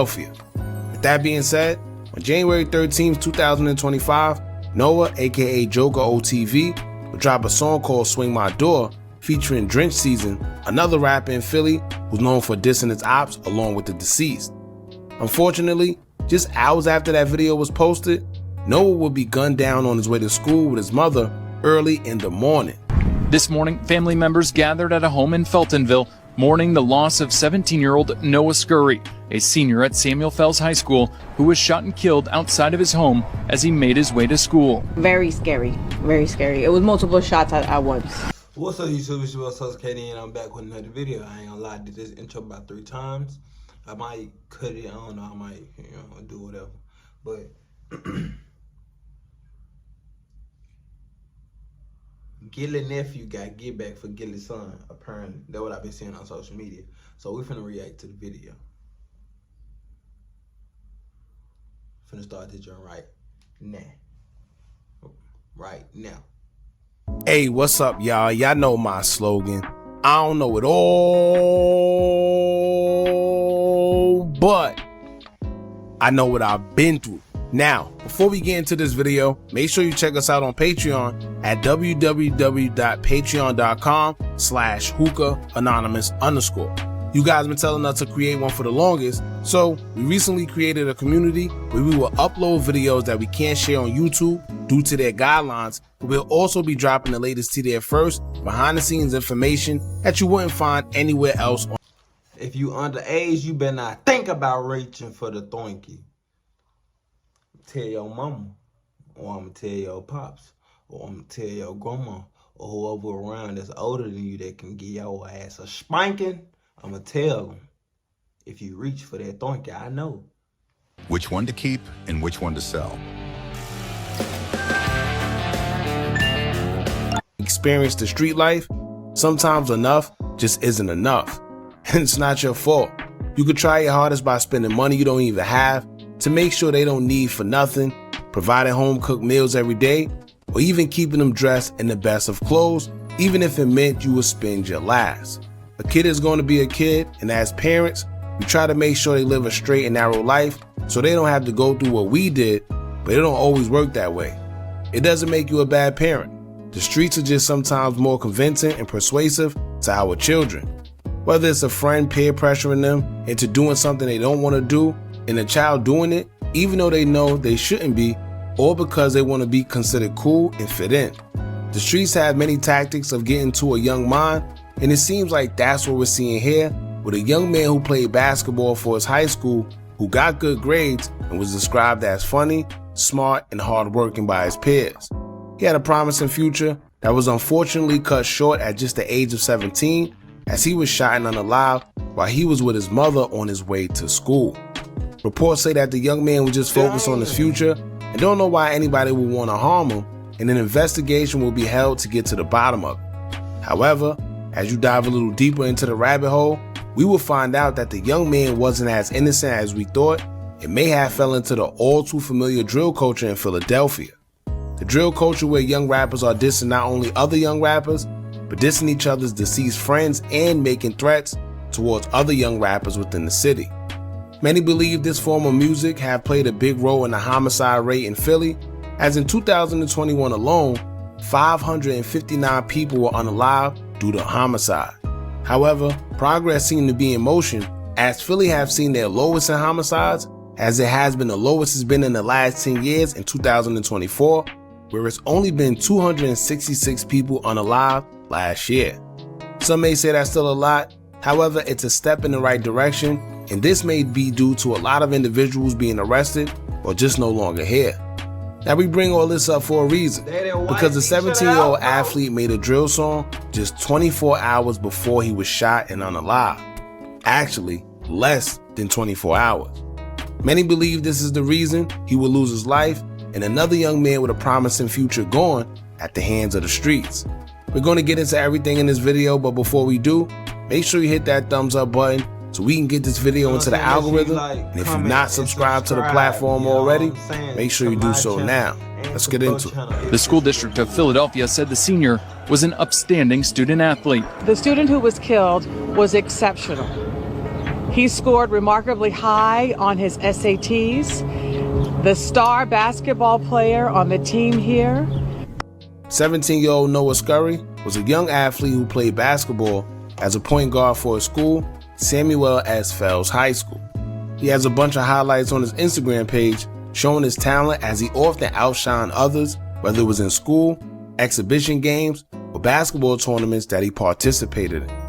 Philadelphia. With that being said, on January 13, 2025, Noah, aka Joker OTV, would drop a song called Swing My Door featuring Drench Season, another rapper in Philly who's known for dissing his ops along with the deceased. Unfortunately, just hours after that video was posted, Noah would be gunned down on his way to school with his mother early in the morning. This morning, family members gathered at a home in Feltonville, mourning the loss of 17-year-old Noah Scurry, a senior at Samuel Fells High School, who was shot and killed outside of his home as he made his way to school. Very scary, very scary. It was multiple shots at once. What's up, YouTube? It's your boy, Katie, and I'm back with another video. I ain't gonna lie, I did this intro about 3 times. I might cut it, I don't know, I might, do whatever. But Gillie nephew got get back for Gillie's son, apparently. That's what I've been seeing on social media. So we're finna react to the video. Finna start this joint right now. Right now. Hey, what's up, y'all? Y'all know my slogan. I don't know it all, but I know what I've been through. Now, before we get into this video, make sure you check us out on Patreon at www.patreon.com/hookah_anonymous_. You guys been telling us to create one for the longest, so we recently created a community where we will upload videos that we can't share on YouTube due to their guidelines, but we'll also be dropping the latest to there first, behind the scenes information that you wouldn't find anywhere else. If you underage, you better not think about reaching for the thonky. Tell your mama, or I'm gonna tell your pops, or I'm gonna tell your grandma, or whoever around that's older than you that can give your ass a spanking. I'm gonna tell them, if you reach for that thonky, I know which one to keep and which one to sell. Experience the street life. Sometimes enough just isn't enough, and it's not your fault. You could try your hardest by spending money you don't even have to make sure they don't need for nothing, providing home cooked meals every day, or even keeping them dressed in the best of clothes, even if it meant you would spend your last. A kid is going to be a kid, and as parents, we try to make sure they live a straight and narrow life so they don't have to go through what we did, but it don't always work that way. It doesn't make you a bad parent. The streets are just sometimes more convincing and persuasive to our children. Whether it's a friend peer pressuring them into doing something they don't want to do, and a child doing it even though they know they shouldn't be, or because they want to be considered cool and fit in. The streets have many tactics of getting to a young mind, and it seems like that's what we're seeing here with a young man who played basketball for his high school, who got good grades and was described as funny, smart, and hardworking by his peers. He had a promising future that was unfortunately cut short at just the age of 17 as he was shot and unalive while he was with his mother on his way to school. Reports say that the young man was just focused on his future and don't know why anybody would want to harm him, and an investigation will be held to get to the bottom of it. However, as you dive a little deeper into the rabbit hole, we will find out that the young man wasn't as innocent as we thought and may have fell into the all too familiar drill culture in Philadelphia. The drill culture where young rappers are dissing not only other young rappers, but dissing each other's deceased friends and making threats towards other young rappers within the city. Many believe this form of music have played a big role in the homicide rate in Philly, as in 2021 alone, 559 people were unalive due to homicide. However, progress seemed to be in motion, as Philly have seen their lowest in homicides, as it has been the lowest it's been in the last 10 years in 2024, where it's only been 266 people unalive last year. Some may say that's still a lot, however, it's a step in the right direction, and this may be due to a lot of individuals being arrested or just no longer here. Now we bring all this up for a reason, because the 17-year-old athlete made a drill song just 24 hours before he was shot and unalive. Actually, less than 24 hours. Many believe this is the reason he would lose his life and another young man with a promising future gone at the hands of the streets. We're going to get into everything in this video, but before we do, make sure you hit that thumbs up button so we can get this video into the algorithm. And if you're not subscribed to the platform already, make sure you do so now. Let's get into it. The school district of Philadelphia said the senior was an upstanding student athlete. The student who was killed was exceptional. He scored remarkably high on his SATs. The star basketball player on the team here. 17-year-old Noah Scurry was a young athlete who played basketball as a point guard for his school, Samuel S. Fells High School. He has a bunch of highlights on his Instagram page showing his talent as he often outshined others, whether it was in school, exhibition games, or basketball tournaments that he participated in.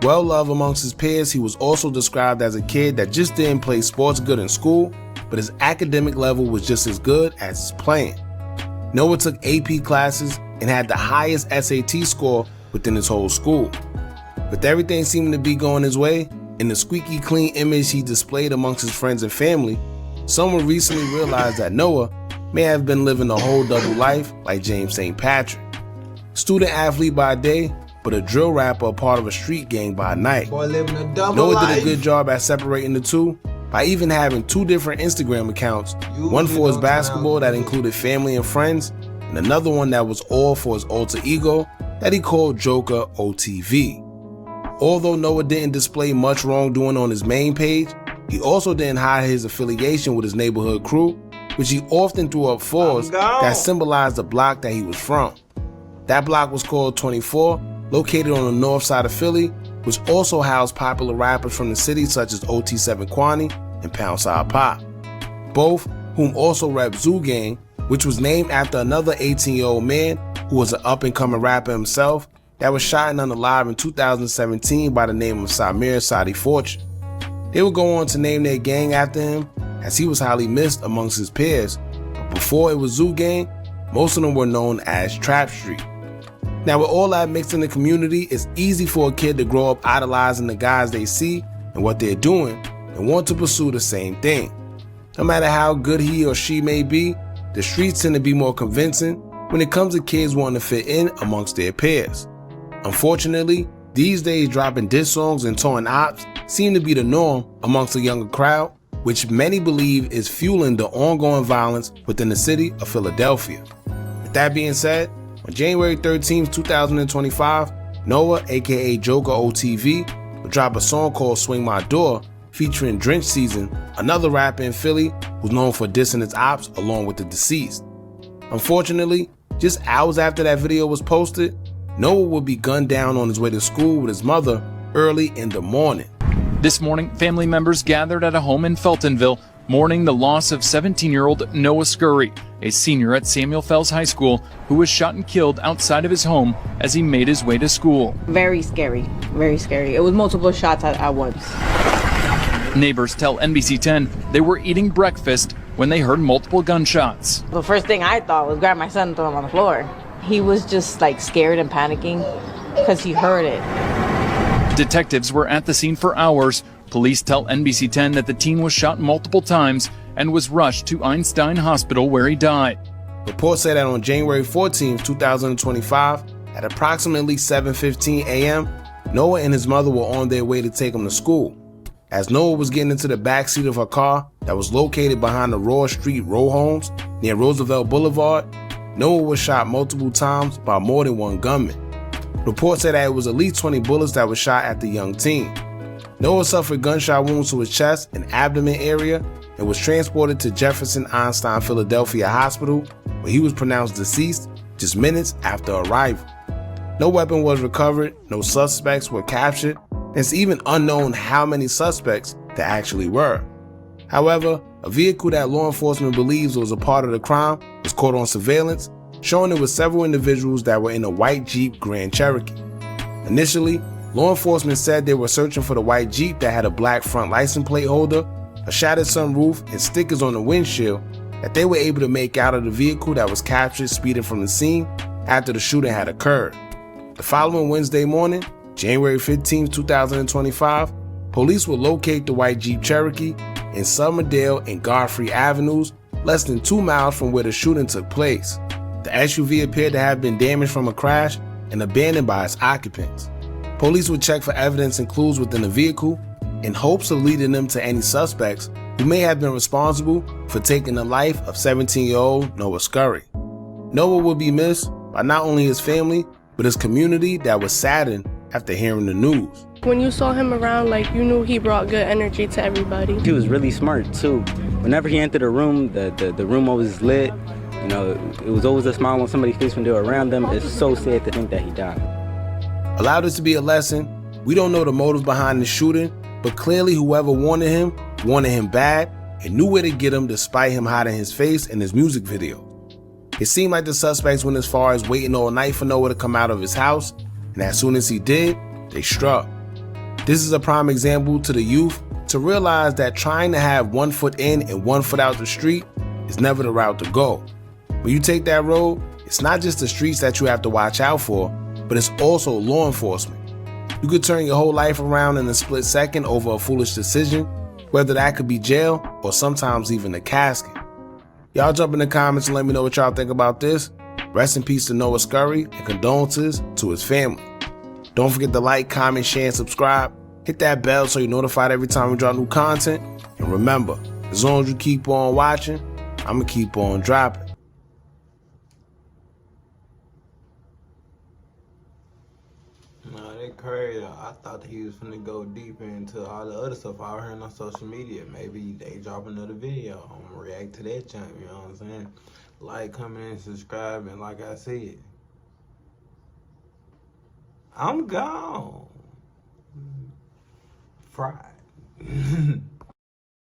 Well loved amongst his peers, he was also described as a kid that just didn't play sports good in school, but his academic level was just as good as his playing. Noah took AP classes and had the highest SAT score within his whole school. With everything seeming to be going his way, and the squeaky clean image he displayed amongst his friends and family, someone recently realized that Noah may have been living a whole double life like James St. Patrick. Student athlete by day, but a drill rapper, a part of a street gang by night. Boy, living a double Noah life. did a good job at separating the two by even having two different Instagram accounts, one for his basketball that included family and friends, and another one that was all for his alter ego that he called Joker OTV. Although Noah didn't display much wrongdoing on his main page, he also didn't hide his affiliation with his neighborhood crew, which he often threw up fours that symbolized the block that he was from. That block was called 24, located on the north side of Philly, which also housed popular rappers from the city such as OT7 Kwani and Pound Side Pop, both whom also rep Zoo Gang, which was named after another 18-year-old man who was an up-and-coming rapper himself that was shot and unalive in 2017 by the name of Samir Sadi Fortune. They would go on to name their gang after him, as he was highly missed amongst his peers, but before it was Zoo Gang, most of them were known as Trap Street. Now, with all that mixed in the community, it's easy for a kid to grow up idolizing the guys they see and what they're doing and want to pursue the same thing. No matter how good he or she may be, the streets tend to be more convincing when it comes to kids wanting to fit in amongst their peers. Unfortunately, these days dropping diss songs and touring Opps seem to be the norm amongst a younger crowd, which many believe is fueling the ongoing violence within the city of Philadelphia. With that being said, on January 13, 2025, Noah, aka Joker OTV, would drop a song called Swing My Door featuring Drench Season, another rapper in Philly who's known for dissing his ops along with the deceased. Unfortunately, just hours after that video was posted, Noah would be gunned down on his way to school with his mother early in the morning. This morning, family members gathered at a home in Feltonville, mourning the loss of 17-year-old Noah Scurry, a senior at Samuel Fells High School, who was shot and killed outside of his home as he made his way to school. Very scary. Very scary. It was multiple shots at once. Neighbors tell NBC 10 they were eating breakfast when they heard multiple gunshots. The first thing I thought was grab my son and throw him on the floor. He was just like scared and panicking because he heard it. Detectives were at the scene for hours. Police tell NBC 10 that the teen was shot multiple times and was rushed to Einstein Hospital where he died. Reports say that on January 14, 2025, at approximately 7:15 a.m., Noah and his mother were on their way to take him to school. As Noah was getting into the backseat of her car that was located behind the Raw Street row homes near Roosevelt Boulevard, Noah was shot multiple times by more than one gunman. Reports say that it was at least 20 bullets that were shot at the young teen. Noah suffered gunshot wounds to his chest and abdomen area and was transported to Jefferson Einstein Philadelphia Hospital, where he was pronounced deceased just minutes after arrival. No weapon was recovered, no suspects were captured, and it's even unknown how many suspects there actually were. However, a vehicle that law enforcement believes was a part of the crime was caught on surveillance, showing it was several individuals that were in a white Jeep Grand Cherokee. Initially, law enforcement said they were searching for the white Jeep that had a black front license plate holder, a shattered sunroof, and stickers on the windshield that they were able to make out of the vehicle that was captured speeding from the scene after the shooting had occurred. The following Wednesday morning, January 15, 2025, police will locate the white Jeep Cherokee in Summerdale and Godfrey Avenues, less than 2 miles from where the shooting took place. The SUV appeared to have been damaged from a crash and abandoned by its occupants. Police would check for evidence and clues within the vehicle in hopes of leading them to any suspects who may have been responsible for taking the life of 17-year-old Noah Scurry. Noah will be missed by not only his family, but his community that was saddened after hearing the news. When you saw him around, you knew he brought good energy to everybody. He was really smart too. Whenever he entered a room, the room always lit. You know, it was always a smile on somebody's face when they were around them. It's so sad to think that he died. Allow this to be a lesson. We don't know the motives behind the shooting, but clearly whoever wanted him bad and knew where to get him despite him hiding his face in his music video. It seemed like the suspects went as far as waiting all night for Noah to come out of his house, and as soon as he did, they struck. This is a prime example to the youth to realize that trying to have 1 foot in and 1 foot out the street is never the route to go. When you take that road, it's not just the streets that you have to watch out for, but it's also law enforcement. You could turn your whole life around in a split second over a foolish decision, whether that could be jail or sometimes even a casket. Y'all jump in the comments and let me know what y'all think about this. Rest in peace to Noah Scurry and condolences to his family. Don't forget to like, comment, share, and subscribe. Hit that bell so you're notified every time we drop new content. And remember, as long as you keep on watching, I'm going to keep on dropping. Nah, they crazy. I thought he was finna go deeper into all the other stuff I heard on social media. Maybe they drop another video. I'm gonna react to that junk, you know what I'm saying? Like, comment, and subscribe, and like I said, I'm gone. Fried.